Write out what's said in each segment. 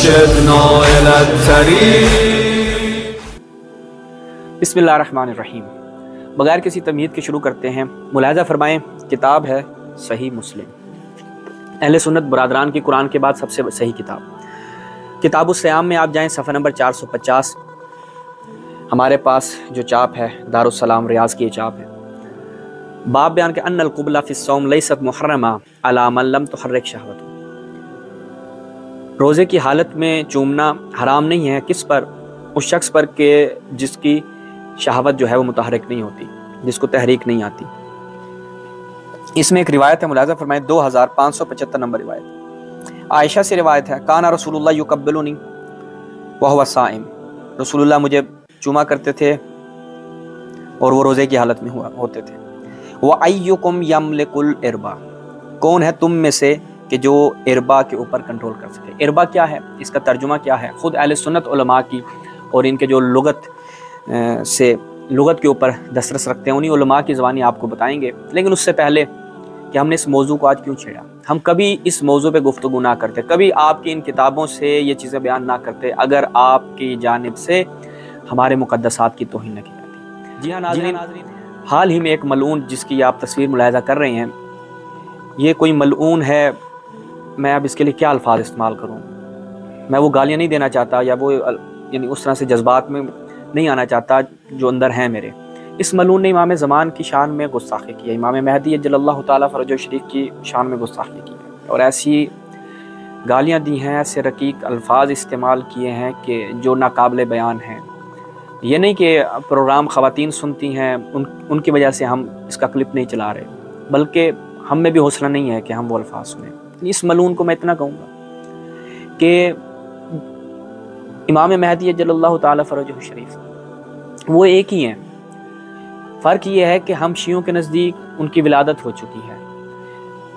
وارشدنا إلى الطريق. بسمillahirrahmanirrahim. بغیر کسی تمہید کے شروع کرتے ہیں. ملاحظہ فرمائیں کتاب ہے صحیح مسلم. اہل سنت برادران کی قرآن کے بعد سب سے صحیح کتاب. کتاب الصیام میں آپ جائیں صفحہ نمبر 450. ہمارے پاس جو چاپ ہے دارالسلام ریاض کی یہ چاپ ہے. باب بیان کہ ان القبلہ فی الصوم لیست محرمہ علی من لم تحرک شہوۃ. روزے کی حالت میں چومنا حرام نہیں ہے کس پر؟ اس شخص پر کہ جس کی شہوت جو ہے وہ متحرک نہیں ہوتی، جس کو تحریک نہیں آتی. اس میں ایک روایت ہے، ملاحظہ فرمائیں 2575 نمبر روایت. عائشہ سے روایت ہے کانا رسول اللہ یقبلنی وہو صائم. رسول اللہ مجھے چوما کرتے تھے اور وہ روزے کی حالت میں ہوتے تھے. وَأَيُّكُمْ يَمْلِكُ الْإِرْبَا. کون ہے تم میں سے کہ جو اربا کے اوپر کنٹرول کر سکے؟ اربا کیا ہے؟ اس کا ترجمہ کیا ہے؟ خود اہل سنت علماء کی اور ان کے جو لغت کے اوپر دسترس رکھتے ہیں انہی علماء کی زبانی آپ کو بتائیں گے. لیکن اس سے پہلے کہ ہم نے اس موضوع کو آج کیوں چھیڑا، ہم کبھی اس موضوع پہ گفتگو نہ کرتے، کبھی آپ کی ان کتابوں سے یہ چیزیں بیان نہ کرتے اگر آپ کی جانب سے ہمارے مقدسات کی توہین نہ کی جاتی. جی ہاں ناظرین، حال ہی میں ایک ملعون جس کی آپ تصویر ملاحظہ کر رہے ہیں، یہ کوئی ملعون ہے. میں اب اس کے لیے کیا الفاظ استعمال کروں؟ میں وہ گالیاں نہیں دینا چاہتا یا وہ یعنی اس طرح سے جذبات میں نہیں آنا چاہتا جو اندر ہیں میرے. اس ملعون نے امام زمان کی شان میں گستاخی کی ہے، امام مہدی جل اللہ تعالیٰ فرجہ شریف کی شان میں گستاخی کی ہے اور ایسی گالیاں دی ہیں، ایسے رقیق الفاظ استعمال کیے ہیں کہ جو ناقابل بیان ہیں. یہ نہیں کہ پروگرام خواتین سنتی ہیں ان کی وجہ سے ہم اس کا کلپ نہیں چلا رہے، بلکہ ہم میں بھی حوصلہ نہیں ہے کہ ہم وہ الفاظ سنیں. اس ملعون کو میں اتنا کہوں گا کہ امام مہدی جل اللہ تعالیٰ فرجہ شریف وہ ایک ہی ہیں. فرق یہ ہے کہ ہم شیعوں کے نزدیک ان کی ولادت ہو چکی ہے،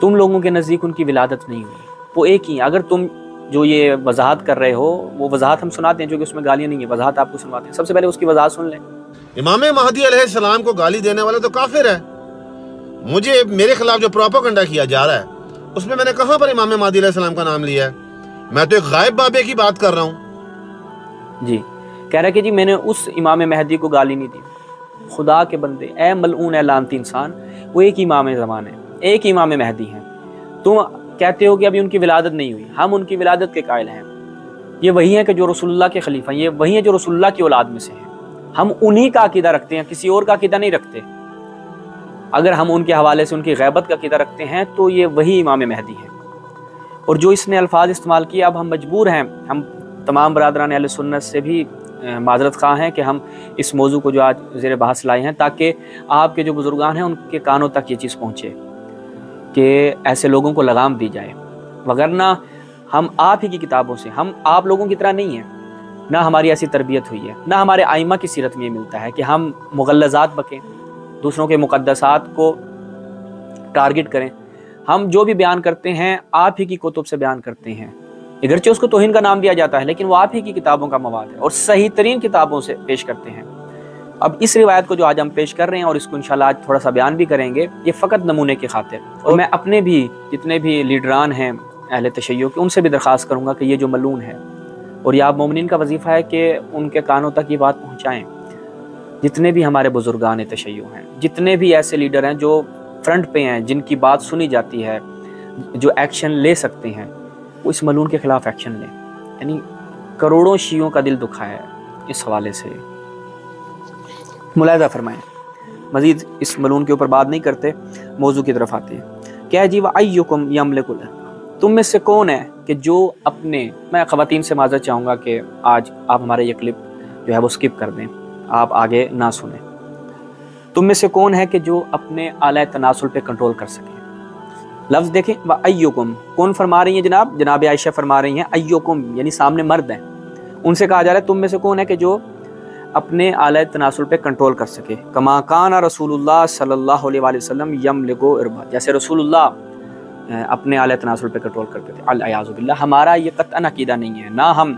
تم لوگوں کے نزدیک ان کی ولادت نہیں ہوئی. وہ ایک ہی ہیں. اگر تم جو یہ وضاحت کر رہے ہو وہ وضاحت ہم سناتے ہیں جو کہ اس میں گالیاں نہیں ہیں، وضاحت آپ کو سنواتے ہیں. سب سے پہلے اس کی وضاحت سن لیں. امام مہدی علیہ السلام کو گالی دینے والا تو کافر ہے. مجھے میرے خلاف جو پروپیگنڈا کیا جا رہا ہے اس میں نے کہاں پر امام مہدی علیہ السلام کا نام لیا ہے؟ میں تو ایک غائب بابے کی بات کر رہا ہوں. جی کہہ رہا ہے کہ جی میں نے اس امام مہدی کو گالی نہیں دی. خدا کے بندے، اے ملعون، اے لعنتی انسان، وہ ایک امام زمان ہے، ایک امام مہدی ہیں. تم کہتے ہو کہ ابھی ان کی ولادت نہیں ہوئی. ہم ان کی ولادت کے قائل ہیں. یہ وہی ہیں کہ جو رسول اللہ کے خلیفہ ہیں، یہ وہی ہیں جو رسول اللہ کی اولاد میں سے ہیں. ہم انہی کا عقیدہ رکھتے ہیں، کسی اور کا عقیدہ نہیں رکھتے. اگر ہم ان کے حوالے سے ان کی غیبت کا عقیدہ رکھتے ہیں تو یہ وہی امام مہدی ہیں. اور جو اس نے الفاظ استعمال کیے، اب ہم مجبور ہیں، ہم تمام برادران اہل سنت سے بھی معذرت خواہ ہیں کہ ہم اس موضوع کو جو آج زیر بحث لائے ہیں تاکہ آپ کے جو بزرگان ہیں ان کے کانوں تک یہ چیز پہنچے کہ ایسے لوگوں کو لگام دی جائے. وگرنہ ہم آپ ہی کی کتابوں سے، ہم آپ لوگوں کی طرح نہیں ہیں، نہ ہماری ایسی تربیت ہوئی ہے، نہ ہمارے آئمہ کی سیرت میں یہ ملتا ہے کہ ہم مغلظات بکیں، دوسروں کے مقدسات کو ٹارگٹ کریں. ہم جو بھی بیان کرتے ہیں آپ ہی کی کتب سے بیان کرتے ہیں، اگرچہ اس کو توہین کا نام دیا جاتا ہے لیکن وہ آپ ہی کی کتابوں کا مواد ہے اور صحیح ترین کتابوں سے پیش کرتے ہیں. اب اس روایت کو جو آج ہم پیش کر رہے ہیں اور اس کو انشاءاللہ آج تھوڑا سا بیان بھی کریں گے، یہ فقط نمونے کی خاطر. اور میں اپنے بھی جتنے بھی لیڈران ہیں اہل تشیع کے ان سے بھی درخواست کروں گا کہ یہ جو ملعون ہے، اور یہ آپ مومنین کا وظیفہ ہے کہ ان کے کانوں تک یہ بات پہنچائیں. جتنے بھی ہمارے بزرگان تشیع ہیں، جتنے بھی ایسے لیڈر ہیں جو فرنٹ پہ ہیں، جن کی بات سنی جاتی ہے، جو ایکشن لے سکتے ہیں، وہ اس ملعون کے خلاف ایکشن لیں. یعنی کروڑوں شیعوں کا دل دکھا ہے اس حوالے سے. ملاحظہ فرمائیں. مزید اس ملعون کے اوپر بات نہیں کرتے، موضوع کی طرف آتے ہیں. کیا جی وَأَيُّكُمْ يَمْلِكُ الْأَرْضَ. تم میں سے کون ہے کہ جو اپنے، میں خواتین سے معذرت چاہوں گا کہ آج آپ ہمارے یہ کلپ جو ہے وہ سکپ کر دیں، آپ آگے نہ سنیں. تم میں سے کون ہے کہ جو اپنے اعلیٰ تناسل پہ کنٹرول کر سکے؟ لفظ دیکھیں، وَأَيُّكُمْ کون فرما رہی ہیں؟ جناب عائشہ فرما رہی ہیں اَيُّكُمْ یعنی سامنے مرد ہیں. ان سے کہا جا رہا ہے تم میں سے کون ہے کہ جو اپنے اعلیٰ تناسل پہ کنٹرول کر سکے. کما کان رسول اللہ صلی اللہ علیہ وآلہ وسلم یملک اربا، جیسے رسول اللہ اپنے اعلیٰ تناسل پہ کنٹرول کرتے تھے. الیاذ باللہ. ہمارا یہ قطعاً عقیدہ نہیں ہے، نہ ہم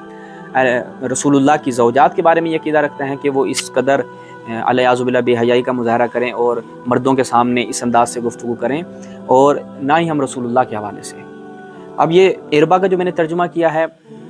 رسول اللہ کی زوجات کے بارے میں یہ عقیدہ رکھتے ہیں کہ وہ اس قدر الیاذ باللہ بے حیائی کا مظاہرہ کریں اور مردوں کے سامنے اس انداز سے گفتگو کریں، اور نہ ہی ہم رسول اللہ کے حوالے سے. اب یہ اربا کا جو میں نے ترجمہ کیا ہے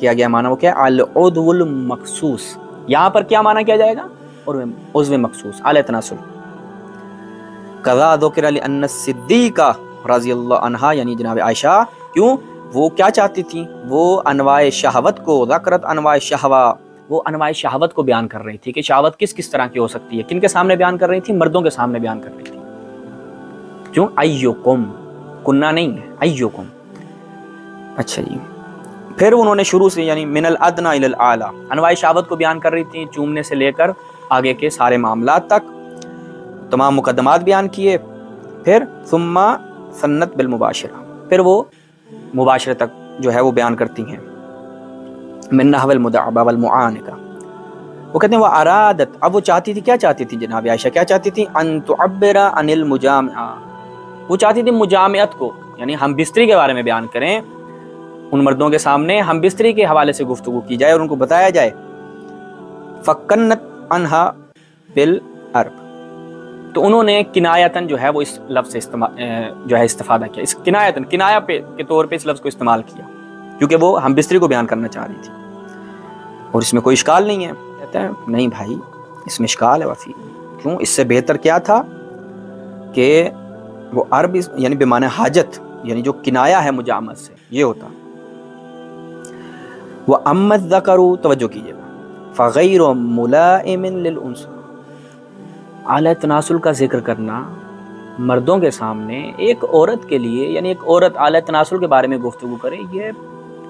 کیا گیا معنی وہ کیا ہے؟ العضو المخصوص، یہاں پر کیا معنی کیا جائے گا؟ اور عضو مخصوص، اعلی تناسل. قضا ذکر لأن الصدیقہ رضی اللہ عنہا، یعنی جناب عائشہ، کیوں وہ کیا چاہتی تھی؟ وہ انواع شہوت کو، ذکرت انواع شہوہ، وہ انواع شہوت کو بیان کر رہی تھی کہ شہوت کس کس طرح کی ہو سکتی ہے. کن کے سامنے بیان کر رہی تھی؟ مردوں کے سامنے بیان کر رہی تھی. کیوں؟ ایکم، کنہ نہیں ہے، ایکم. اچھا جی، پھر انہوں نے شروع سے یعنی من الادنی الی الاعلی انواع شہوت کو بیان کر رہی تھی، چومنے سے لے کر آگے کے سارے معاملات تک تمام مقدمات بیان کیے. پھر ثم سنت بالمباشرہ، پھر وہ مباشرہ تک جو ہے وہ بیان کرتی ہیں. من نحو المداعبہ والمعانقہ، وہ کہتے ہیں وہ ارادت، اب وہ چاہتی تھی، کیا چاہتی تھی جناب عائشہ؟ کیا چاہتی تھی؟ ان تعبر عن المجامعہ، وہ چاہتی تھی مجامعت کو، یعنی ہم بستری کے بارے میں بیان کریں ان مردوں کے سامنے، ہم بستری کے حوالے سے گفتگو کی جائے اور ان کو بتایا جائے. فکنت انہا بالعرب، تو انہوں نے کنایتاً جو ہے وہ اس لفظ سے جو ہے استفادہ کیا، اس کنایتاً، کنایا کے طور پہ اس لفظ کو استعمال کیا، کیونکہ وہ ہم بستری کو بیان کرنا چاہ رہی تھی اور اس میں کوئی اشکال نہیں ہے. کہتا ہے نہیں بھائی اس میں اشکال ہے وفی. کیوں؟ اس سے بہتر کیا تھا کہ وہ عرب یعنی بمعنی حاجت، یعنی جو کنایا ہے مجامعت سے، یہ ہوتا. وَأَمَّا الذَّكَرُ، توجہ کیجئے گا، فَغَيْرُ مُلَائِمٍ لِلْأُنْثَى، اعلی تناسل کا ذکر کرنا مردوں کے سامنے ایک عورت کے لیے، یعنی ایک عورت اعلی تناسل کے بارے میں گفتگو کرے، یہ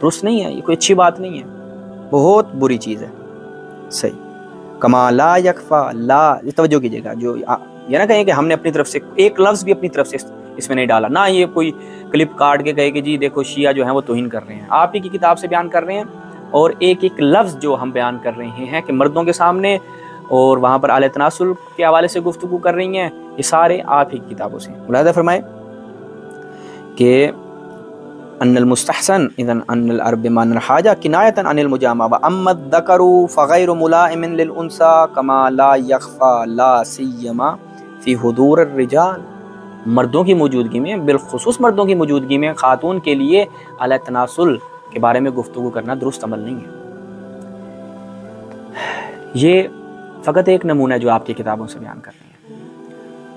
درست نہیں ہے، یہ کوئی اچھی بات نہیں ہے، بہت بری چیز ہے. صحیح. کما لا یکفا، لا، توجہ کیجئے گا، جو یہ نہ کہیں کہ ہم نے اپنی طرف سے ایک لفظ بھی اپنی طرف سے اس میں نہیں ڈالا، نہ یہ کوئی کلپ کاٹ کے کہے کہ جی دیکھو شیعہ جو ہیں وہ توہین کر رہے ہیں. آپ ہی کی کتاب سے بیان کر رہے ہیں اور ایک ایک لفظ جو ہم بیان کر رہے ہیں کہ مردوں کے سامنے اور وہاں پر اعلی تناسل کے حوالے سے گفتگو کر رہی ہیں، یہ سارے آپ ہی کی کتابوں سے. ملاحظہ فرمائے کہ ان المستحسن اذن ان العرب بمعنى الحاجہ کنایۃ عن المجامعہ. واما الذکر فغیر ملائم للانثى كما لا يخفى لا سیما فی حضور الرجال، مردوں کی موجودگی میں، بالخصوص مردوں کی موجودگی میں خاتون کے لیے اعلی تناسل کے بارے میں گفتگو کرنا درست عمل نہیں ہے. یہ فقط ایک نمونہ ہے جو آپ کی کتابوں سے بیان کر رہے ہیں.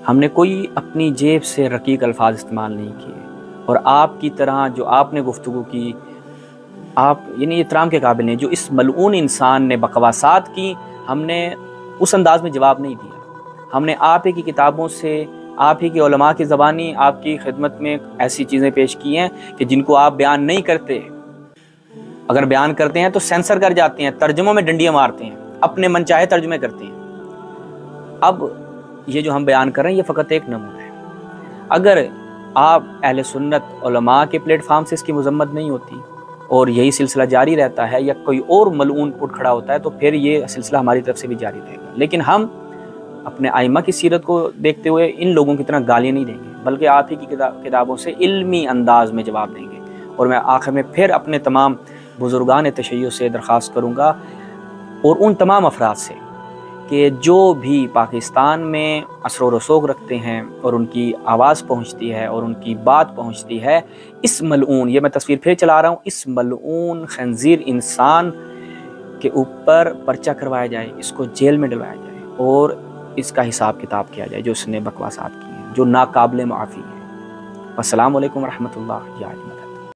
ہم نے کوئی اپنی جیب سے رقیق الفاظ استعمال نہیں کیے، اور آپ کی طرح جو آپ نے گفتگو کی، آپ یعنی احترام کے قابل ہیں. جو اس ملعون انسان نے بکواسات کی، ہم نے اس انداز میں جواب نہیں دیا. ہم نے آپ ہی کی کتابوں سے، آپ ہی کے علماء کی زبانی آپ کی خدمت میں ایسی چیزیں پیش کی ہیں کہ جن کو آپ بیان نہیں کرتے. اگر بیان کرتے ہیں تو سینسر کر جاتے ہیں، ترجموں میں ڈنڈیاں مارتے ہیں، اپنے من چاہے ترجمے کرتے ہیں. اب یہ جو ہم بیان کر رہے ہیں یہ فقط ایک نمونہ ہے. اگر آپ اہل سنت علماء کے پلیٹ فارم سے اس کی مذمت نہیں ہوتی اور یہی سلسلہ جاری رہتا ہے یا کوئی اور ملعون اٹھ کھڑا ہوتا ہے تو پھر یہ سلسلہ ہماری طرف سے بھی جاری رہے گا. لیکن ہم اپنے ائمہ کی سیرت کو دیکھتے ہوئے ان لوگوں کی طرح گالیاں نہیں دیں گے، بلکہ آپ ہی کی کتابوں سے علمی انداز میں جواب دیں گے. اور میں آخر میں پھر اپنے تمام بزرگان تشیع سے درخواست کروں گا اور ان تمام افراد سے کہ جو بھی پاکستان میں اثر و رسوخ رکھتے ہیں اور ان کی آواز پہنچتی ہے اور ان کی بات پہنچتی ہے، اس ملعون، یہ میں تصویر پھر چلا رہا ہوں، اس ملعون خنزیر انسان کے اوپر پرچہ کروایا جائے، اس کو جیل میں ڈلوایا جائے اور اس کا حساب کتاب کیا جائے جو اس نے بکواسات کی ہیں، جو ناقابل معافی ہیں. السلام علیکم ورحمۃ اللہ.